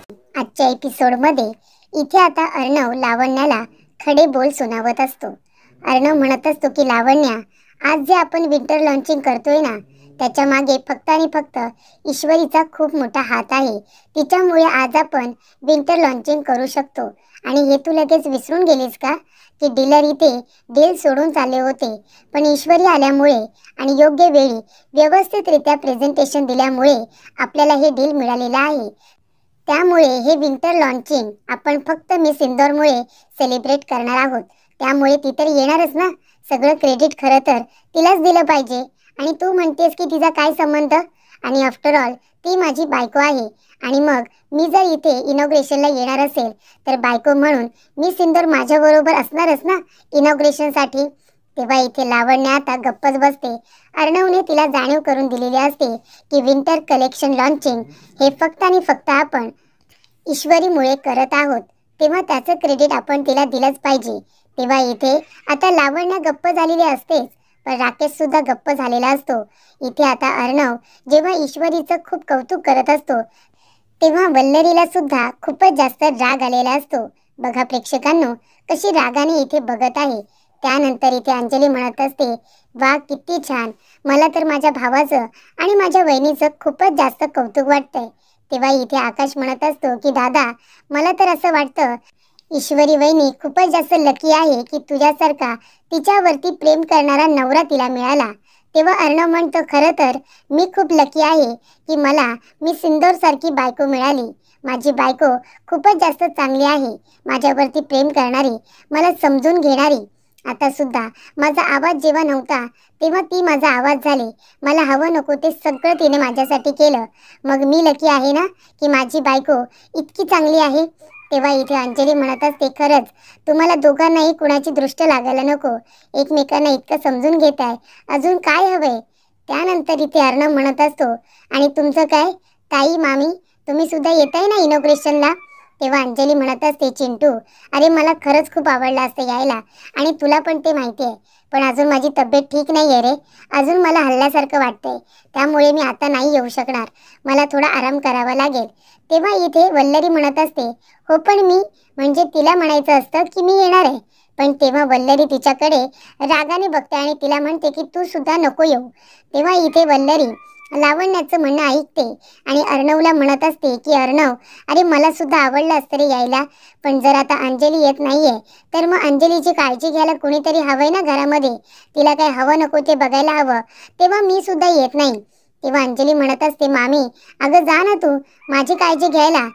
आजच्या एपिसोडमध्ये इथे आता अर्णव लावण्याला खडे बोल सुनावत असतो। अर्णव म्हणत असतो की लावण्या, आज जे आपण विंटर लॉन्चिंग करतोय ना, त्याच्या मागे फक्त आणि फक्त ईश्वरीचा खूप मोठा हात आहे। तिच्यामुळे आज आपण विंटर लॉन्चिंग करू शकतो। आणि हे तू लगेच विसरून गेलीस का की डीलर इथे डील सोडून चालले होते, पण ईश्वरी आल्यामुळे आणि योग्य वेळी व्यवस्थितरित्या प्रेझेंटेशन दिल्यामुळे आपल्याला हे डील मिळालेलं आहे। त्यामुळे हे विंटर लॉन्चिंग आपण फक्त मिस इंदोरमुळे सेलिब्रेट करणार आहोत। त्यामुळे ती तर येणारच ना, सगळं क्रेडिट खरं तर तिलाच दिलं पाहिजे। आणि तू म्हणतेस की तिचा काय संबंध? आणि आफ्टर ऑल ती माझी बायको आहे। आणि मग मी जर इथे इनॉग्रेशनला येणार असेल तर बायको म्हणून मिस इंदोर माझ्याबरोबर असणारच ना इनॉग्रेशनसाठी। तेव्हा इथे लावण्य आता गप्पच बसते। अर्णवने तिला जाणीव करून दिलेली असते की विंटर कलेक्शन लॉन्चिंग हे फक्त आणि फक्त आपण ईश्वरीमुळे करत आहोत, तेव्हा त्याचं क्रेडिट आपण तिला दिलंच पाहिजे। तेव्हा इथे आता लावण्य गप्प झालेली असतेच, पण राकेश सुद्धा गप्प झालेला असतो। इथे आता अर्णव जेव्हा ईश्वरीचं खूप कौतुक करत असतो तेव्हा वल्लरीला सुद्धा खूपच जास्त राग आलेला असतो। बघा प्रेक्षकांनो, कशी रागाने इथे बघत आहे। त्यानंतर इथे अंजली म्हणत असते, वा किती छान, मला तर माझ्या भावाचं आणि माझ्या वहिनीचं खूपच जास्त कौतुक वाटतंय। तेव्हा इथे आकाश म्हणत असतो की दादा, मला तर असं वाटतं ईश्वरी वहिनी खूपच जास्त लकी आहे की तुझ्यासारखा तिच्यावरती प्रेम करणारा नवरा तिला मिळाला। तेव्हा अर्णव म्हणतो, खरं तर मी खूप लकी आहे की मला मिस इंदोर सारखी बायको मिळाली। माझी बायको खूपच जास्त चांगली आहे, माझ्यावरती प्रेम करणारी, मला समजून घेणारी। आता सुद्धा माझा आवाज जेव्हा नव्हता तेव्हा ती माझा आवाज झाली, मला हवं नको ते सगळं तिने माझ्यासाठी केलं। मग मी लकी आहे ना की माझी बायको इतकी चांगली आहे। तेव्हा इथे अंजली म्हणत असते, खरंच तुम्हाला दोघांनाही कुणाची दृष्ट लागायला नको, एकमेकांना इतकं समजून घेताय, अजून काय हवंय? त्यानंतर इथे अर्णव म्हणत असतो, आणि तुमचं काय ताई मामी, तुम्ही सुद्धा येताय ना इनॉग्रेशनला? तेव्हा अंजली म्हणत असते, चिंटू अरे मला खरंच खूप आवडलं असतं यायला, आणि तुला पण ते माहिती आहे, पण अजून माझी तब्येत ठीक नाही आहे रे, अजून मला हल्ल्यासारखं वाटतंय, त्यामुळे मी आता नाही येऊ शकणार, मला थोडा आराम करावा लागेल। तेव्हा इथे वल्लरी म्हणत असते, हो पण मी, म्हणजे तिला म्हणायचं असतं की मी येणार आहे, पण तेव्हा वल्लरी तिच्याकडे रागाने बघते आणि तिला म्हणते की तू सुद्धा नको येऊ। तेव्हा इथे वल्लरी लावण्याचं म्हणणं ऐकते आणि अर्णवला म्हणत असते की अर्णव, अरे मला सुद्धा आवडलं असतं रे यायला, पण जर आता अंजली येत नाहीये तर मग अंजलीची काळजी घ्यायला कोणीतरी हवंय ना घरामध्ये, तिला काय हवं नको ते बघायला हवं, तेव्हा मी सुद्धा येत नाही। तेव्हा अंजली म्हणत असते, मामी अगं जा ना तू माझी काळजी घ्यायला,